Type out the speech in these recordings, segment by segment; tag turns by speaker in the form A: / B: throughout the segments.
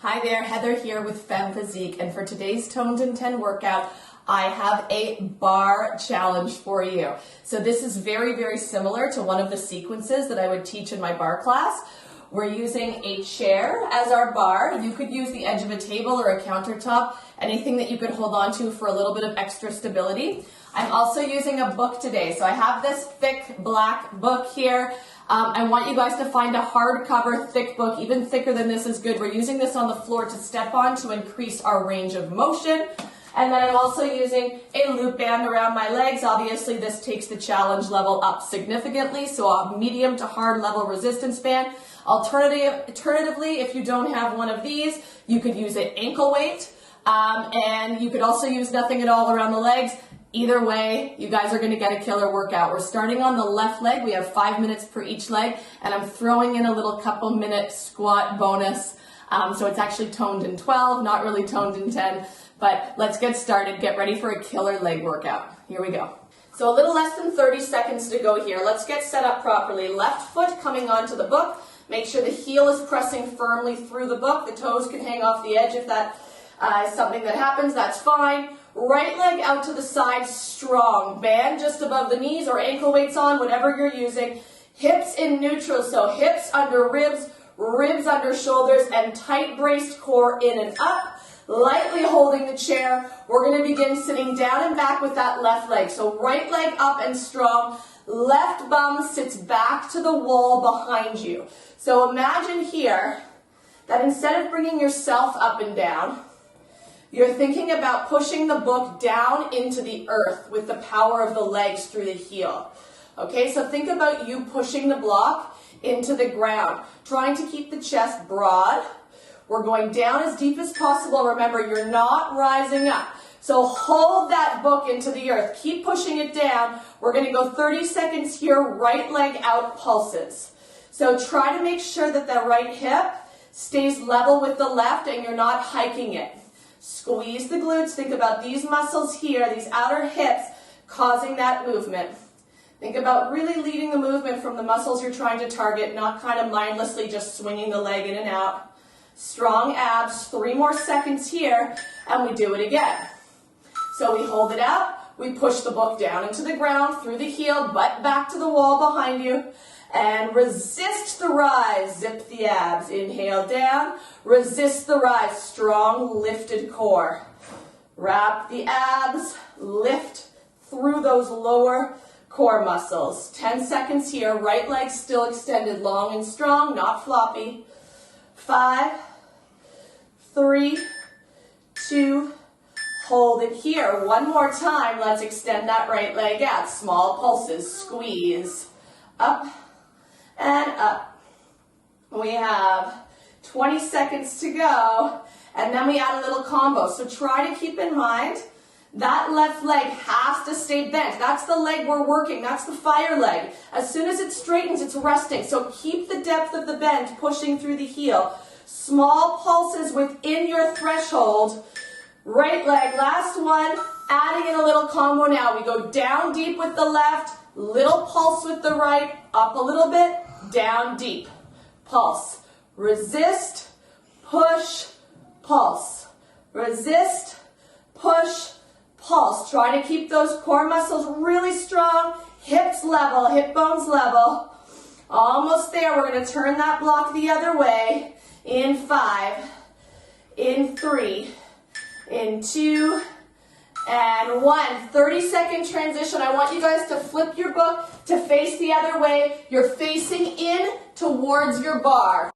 A: Hi there, Heather here with Femme Physique, and for today's Toned in 10 workout, I have a bar challenge for you. So this is very, very similar to one of the sequences that I would teach in my bar class. We're using a chair as our bar. You could use the edge of a table or a countertop, anything that you could hold on to for a little bit of extra stability. I'm also using a book today. So I have this thick black book here. I want you guys to find a hardcover thick book. Even thicker than this is good. We're using this on the floor to step on to increase our range of motion. And then I'm also using a loop band around my legs. Obviously, this takes the challenge level up significantly. So a medium to hard level resistance band. Alternatively, if you don't have one of these, you could use an ankle weight. And you could also use nothing at all around the legs. Either way, you guys are going to get a killer workout. We're starting on the left leg. We have 5 minutes per each leg, and I'm throwing in a little couple minute squat bonus. So it's actually toned in 12, not really toned in 10, but let's get started. Get ready for a killer leg workout. Here we go. So a little less than 30 seconds to go here. Let's get set up properly. Left foot coming onto the book. Make sure the heel is pressing firmly through the book. The toes can hang off the edge if that is something that happens. That's fine. Right leg out to the side, strong. Band just above the knees or ankle weights on, whatever you're using. Hips in neutral, so hips under ribs, ribs under shoulders, and tight braced core in and up. Lightly holding the chair. We're going to begin sitting down and back with that left leg. So right leg up and strong. Left bum sits back to the wall behind you. So imagine here that instead of bringing yourself up and down, you're thinking about pushing the book down into the earth with the power of the legs through the heel. Okay, so think about you pushing the block into the ground, trying to keep the chest broad. We're going down as deep as possible. Remember, you're not rising up. So hold that book into the earth. Keep pushing it down. We're going to go 30 seconds here, right leg out pulses. So try to make sure that the right hip stays level with the left and you're not hiking it. Squeeze the glutes. Think about these muscles here, these outer hips, causing that movement. Think about really leading the movement from the muscles you're trying to target, not kind of mindlessly just swinging the leg in and out. Strong abs. 3 more seconds here, and we do it again. So we hold it out. We push the book down into the ground, through the heel, butt back to the wall behind you. And resist the rise, zip the abs. Inhale down, resist the rise, strong lifted core. Wrap the abs, lift through those lower core muscles. 10 seconds here, right leg still extended long and strong, not floppy. 5, 3, 2, hold it here. One more time, let's extend that right leg out. Small pulses, squeeze, up, and up. We have 20 seconds to go, and then we add a little combo. So try to keep in mind that left leg has to stay bent. That's the leg we're working. That's the fire leg. As soon as it straightens, it's resting. So keep the depth of the bend pushing through the heel. Small pulses within your threshold. Right leg, last one. Adding in a little combo now. We go down deep with the left, little pulse with the right, up a little bit, down deep, pulse, resist, push, pulse, resist, push, pulse. Try to keep those core muscles really strong, hips level, hip bones level. Almost there. We're going to turn that block the other way in 5, in 3, in 2, and 1. 30-second transition. I want you guys to flip your book to face the other way. You're facing in towards your bar.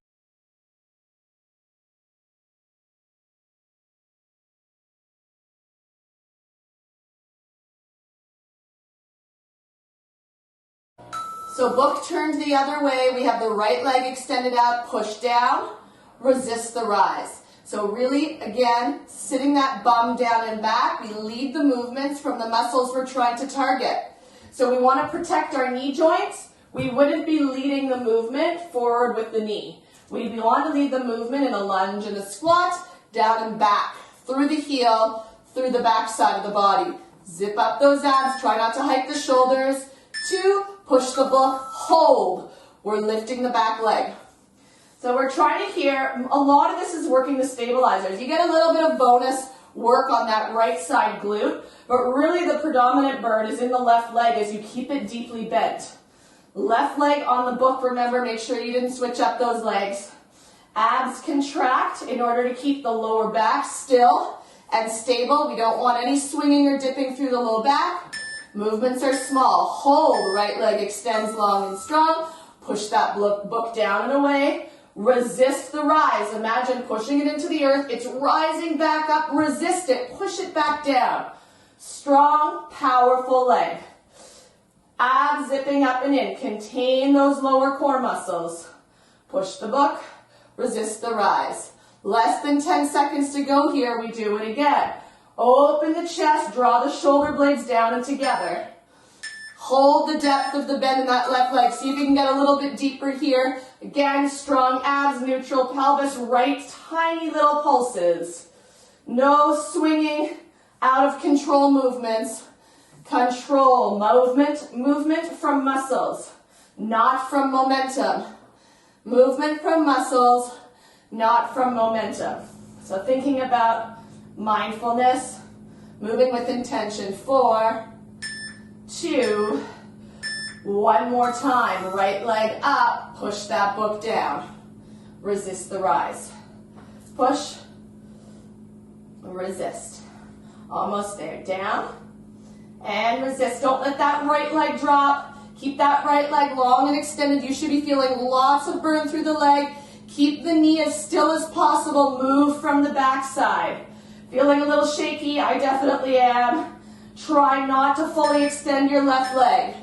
A: So book turned the other way. We have the right leg extended out, push down, resist the rise. So really, again, sitting that bum down and back, we lead the movements from the muscles we're trying to target. So we want to protect our knee joints. We wouldn't be leading the movement forward with the knee. We want to lead the movement in a lunge and a squat, down and back, through the heel, through the back side of the body. Zip up those abs, try not to hike the shoulders. 2, push the book, hold. We're lifting the back leg. So we're trying to hear, a lot of this is working the stabilizers. You get a little bit of bonus work on that right side glute, but really the predominant burn is in the left leg as you keep it deeply bent. Left leg on the book, remember, make sure you didn't switch up those legs. Abs contract in order to keep the lower back still and stable. We don't want any swinging or dipping through the low back. Movements are small. Hold, right leg extends long and strong. Push that book down and away. Resist the rise. Imagine pushing it into the earth. It's rising back up. Resist it. Push it back down. Strong, powerful leg. Abs zipping up and in. Contain those lower core muscles. Push the book. Resist the rise. Less than 10 seconds to go here. We do it again. Open the chest. Draw the shoulder blades down and together. Hold the depth of the bend in that left leg. See if you can get a little bit deeper here. Again, strong abs, neutral pelvis, right, tiny little pulses. No swinging, out of control movements. Control, movement from muscles, not from momentum. Movement from muscles, not from momentum. So thinking about mindfulness, moving with intention. 4, 2, 1 more time. Right leg up, push that book down. Resist the rise. Push, resist. Almost there. Down and resist. Don't let that right leg drop. Keep that right leg long and extended. You should be feeling lots of burn through the leg. Keep the knee as still as possible. Move from the backside. Feeling a little shaky? I definitely am. Try not to fully extend your left leg.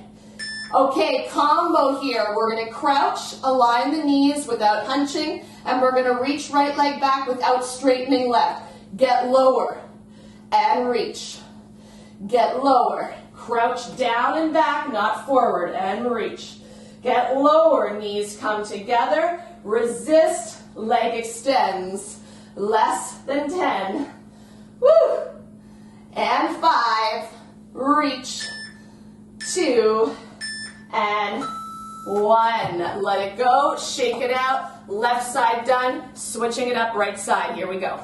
A: Okay, combo here. We're going to crouch, align the knees without hunching, and we're going to reach right leg back without straightening left. Get lower and reach. Get lower. Crouch down and back, not forward, and reach. Get lower, knees come together. Resist, leg extends. Less than 10. Woo! And 5. Reach. 2. And 1. Let it go. Shake it out. Left side done. Switching it up, right side. Here we go.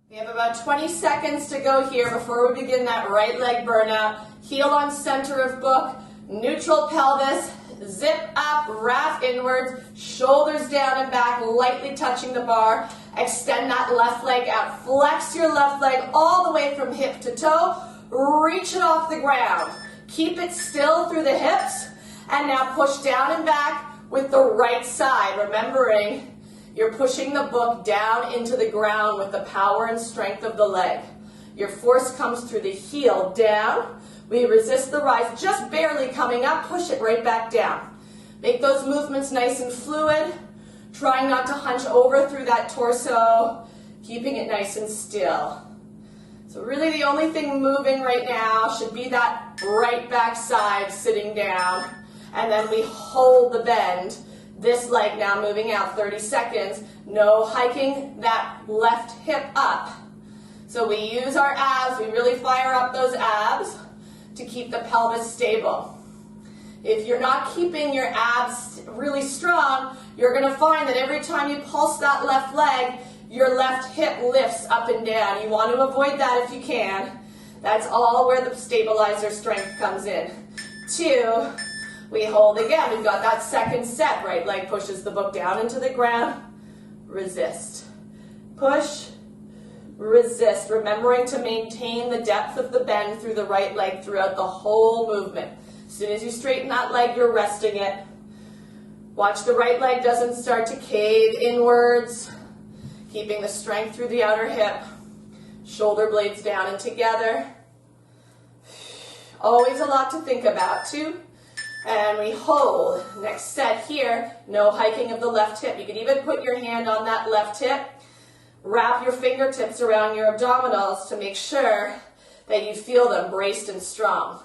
A: We have about 20 seconds to go here before we begin that right leg burnout. Heel on center of book, neutral pelvis, zip up, wrap inwards, shoulders down and back, lightly touching the bar. Extend that left leg out. Flex your left leg all the way from hip to toe. Reach it off the ground. Keep it still through the hips. And now push down and back with the right side, remembering you're pushing the book down into the ground with the power and strength of the leg. Your force comes through the heel down. We resist the rise, just barely coming up. Push it right back down. Make those movements nice and fluid. Trying not to hunch over through that torso. Keeping it nice and still. So really the only thing moving right now should be that right back side sitting down. And then we hold the bend. This leg now moving out 30 seconds. No hiking that left hip up. So we use our abs. We really fire up those abs to keep the pelvis stable. If you're not keeping your abs really strong, you're going to find that every time you pulse that left leg, your left hip lifts up and down. You want to avoid that if you can. That's all where the stabilizer strength comes in. 2. We hold again. We've got that second set. Right leg pushes the book down into the ground. Resist. Push. Resist. Remembering to maintain the depth of the bend through the right leg throughout the whole movement. As soon as you straighten that leg, you're resting it. Watch the right leg doesn't start to cave inwards. Keeping the strength through the outer hip. Shoulder blades down and together. Always a lot to think about too. And we hold. Next set here, no hiking of the left hip. You can even put your hand on that left hip. Wrap your fingertips around your abdominals to make sure that you feel them braced and strong.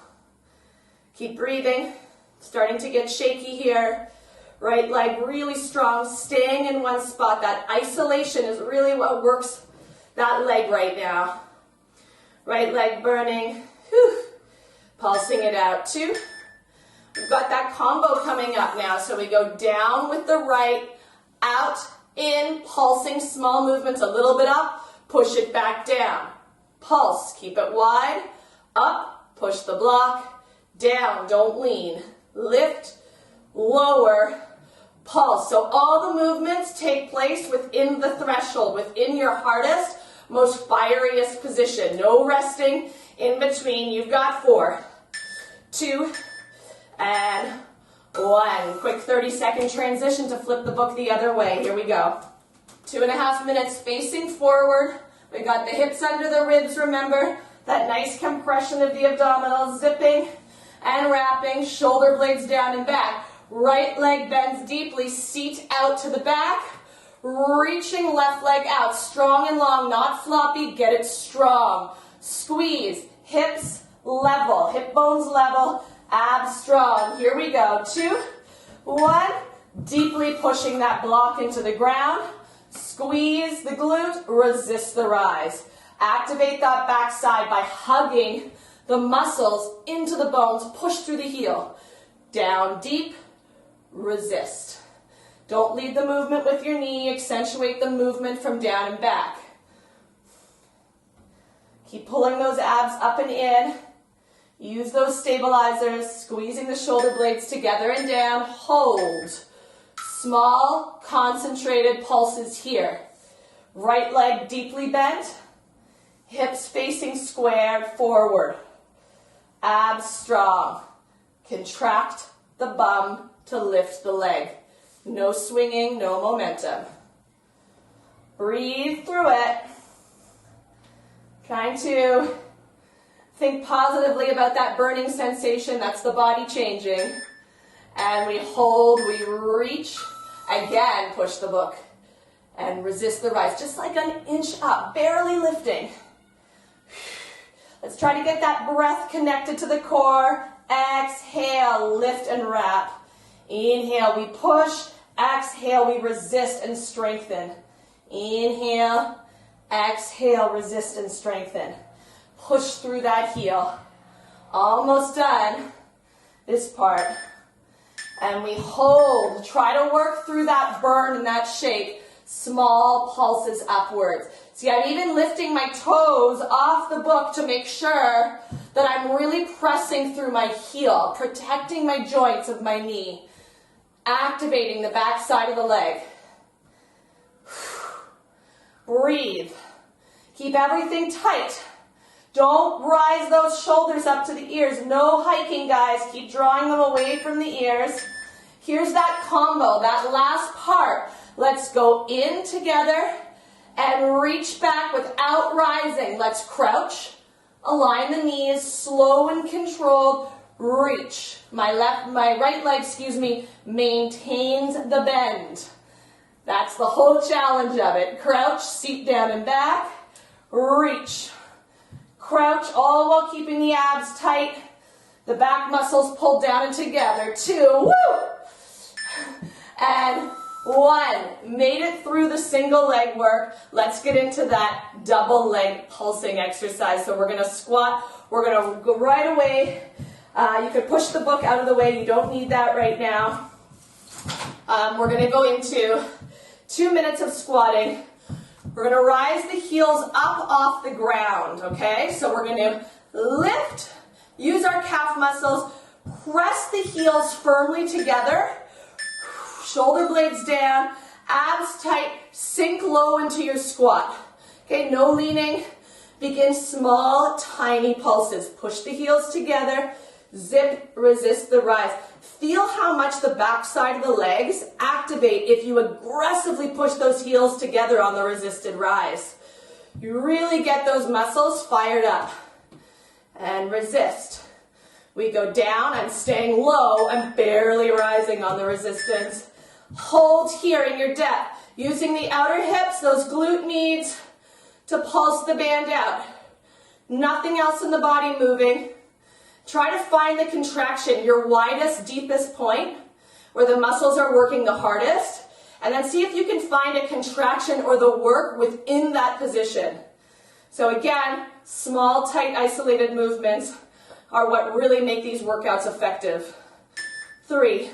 A: Keep breathing. Starting to get shaky here. Right leg really strong, staying in one spot. That isolation is really what works that leg right now. Right leg burning. Whew. Pulsing it out. 2. We've got that combo coming up now. So we go down with the right, out, in, pulsing, small movements, a little bit up, push it back down. Pulse, keep it wide, up, push the block, down, don't lean. Lift, lower, pulse. So all the movements take place within the threshold, within your hardest, most fieriest position. No resting in between. You've got 4, 2, and 1. Quick 30-second transition to flip the book the other way. Here we go. 2.5 minutes facing forward. We got the hips under the ribs, remember. That nice compression of the abdominals, zipping and wrapping, shoulder blades down and back. Right leg bends deeply, seat out to the back. Reaching left leg out, strong and long, not floppy, get it strong. Squeeze, hips level, hip bones level, abs strong. Here we go. 2, 1. Deeply pushing that block into the ground. Squeeze the glute, resist the rise. Activate that backside by hugging the muscles into the bones. Push through the heel. Down deep, resist. Don't lead the movement with your knee. Accentuate the movement from down and back. Keep pulling those abs up and in. Use those stabilizers, squeezing the shoulder blades together and down. Hold. Small, concentrated pulses here. Right leg deeply bent. Hips facing squared forward. Abs strong. Contract the bum to lift the leg. No swinging, no momentum. Breathe through it. Trying to think positively about that burning sensation. That's the body changing. And we hold, we reach. Again, push the book. And resist the rise. Just like an inch up, barely lifting. Let's try to get that breath connected to the core. Exhale, lift and wrap. Inhale, we push. Exhale, we resist and strengthen. Inhale, exhale, resist and strengthen. Push through that heel. Almost done this part. And we hold. Try to work through that burn and that shake. Small pulses upwards. See, I'm even lifting my toes off the book to make sure that I'm really pressing through my heel, protecting my joints of my knee, activating the back side of the leg. Breathe. Keep everything tight. Don't rise those shoulders up to the ears. No hiking, guys. Keep drawing them away from the ears. Here's that combo, that last part. Let's go in together and reach back without rising. Let's crouch. Align the knees, slow and controlled. Reach. My right leg, maintains the bend. That's the whole challenge of it. Crouch, seat down and back. Reach. Crouch, all while keeping the abs tight. The back muscles pulled down and together. 2, woo! And 1. Made it through the single leg work. Let's get into that double leg pulsing exercise. So we're going to squat. We're going to go right away. You could push the book out of the way. You don't need that right now. We're going to go into 2 minutes of squatting. We're going to rise the heels up off the ground, okay? So we're going to lift, use our calf muscles, press the heels firmly together, shoulder blades down, abs tight, sink low into your squat. Okay, no leaning. Begin small, tiny pulses. Push the heels together, zip, resist the rise. Feel how much the backside of the legs activate if you aggressively push those heels together on the resisted rise. You really get those muscles fired up. And resist. We go down. I'm staying low. I'm barely rising on the resistance. Hold here in your depth. Using the outer hips, those glute meads, to pulse the band out. Nothing else in the body moving. Try to find the contraction, your widest, deepest point, where the muscles are working the hardest, and then see if you can find a contraction or the work within that position. So again, small, tight, isolated movements are what really make these workouts effective. 3,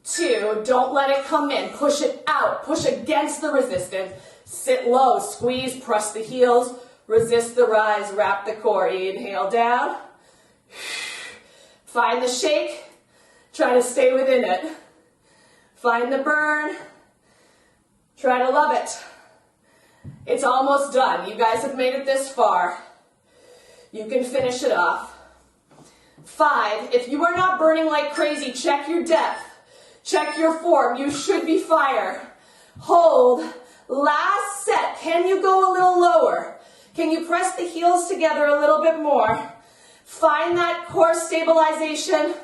A: 2, don't let it come in. Push it out. Push against the resistance. Sit low, squeeze, press the heels, resist the rise, wrap the core. Inhale down. Find the shake. Try to stay within it. Find the burn. Try to love it. It's almost done. You guys have made it this far. You can finish it off. 5, if you are not burning like crazy, check your depth. Check your form. You should be fire. Hold. Last set. Can you go a little lower? Can you press the heels together a little bit more? Find that core stabilization.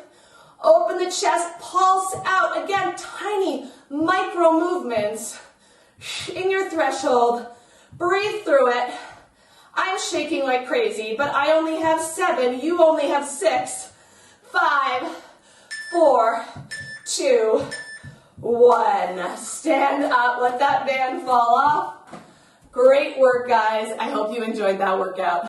A: Open the chest. Pulse out. Again, tiny micro movements in your threshold. Breathe through it. I'm shaking like crazy, but I only have 7. You only have 6. 5, 4, 2, 1. Stand up. Let that band fall off. Great work, guys. I hope you enjoyed that workout.